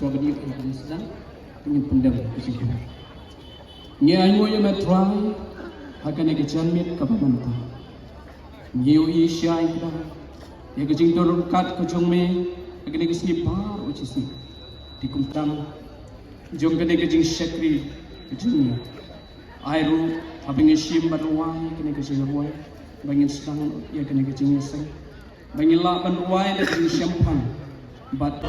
Swabadi yang sedang penyempendam kesimpulan. Nyanyi yang matrai akan dikejarmit ke pemantau. Nyiu isya yang dah yang kecing dorong kat kecung me akan dikesini par ucisi dikumtam jom kene kecing syakri kecingnya airu abang isim berwai kene kecing berwai bangin sedang ya kene kecing sang bangin lah berwai dan kecing syampang but